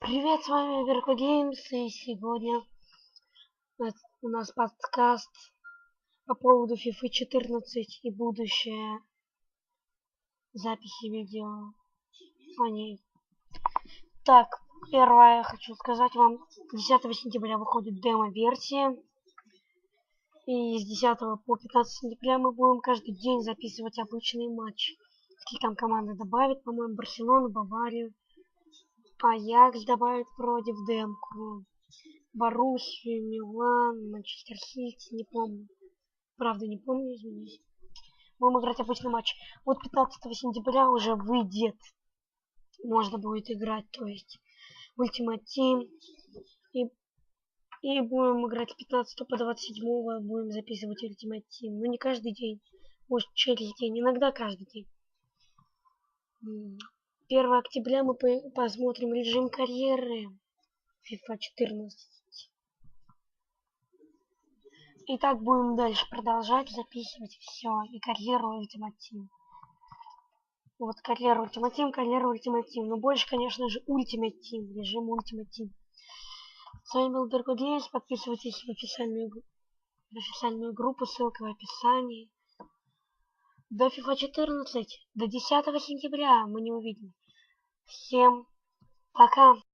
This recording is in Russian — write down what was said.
Привет, с вами Верко Геймс, и сегодня у нас подкаст по поводу FIFA 14 и будущее записи видео по ней. Так, первое я хочу сказать вам, 10 сентября выходит демо-версия, и с 10 по 15 сентября мы будем каждый день записывать обычные матчи. Какие там команды добавят, по-моему, Барселону, Баварию, Аякс добавит вроде в демку. Боруссию, Милан, Манчестер Сити, не помню. Правда, не помню, извините. Будем играть обычный матч. Вот 15 сентября уже выйдет. Можно будет играть, то есть Ultimate Team. И будем играть с 15 по 27 будем записывать Ultimate Team. Но не каждый день. Может, через день. Иногда каждый день. 1 октября мы посмотрим режим карьеры FIFA 14. И так будем дальше продолжать записывать все. И карьеру Ultimate Team. Вот карьеру Ultimate Team, карьеру Ultimate Team. Но больше, конечно же, Ultimate Team. Режим Ultimate Team. С вами был Берко Геймс. Подписывайтесь в официальную группу. Ссылка в описании. До FIFA 14. До 10 сентября мы не увидим. Всем пока.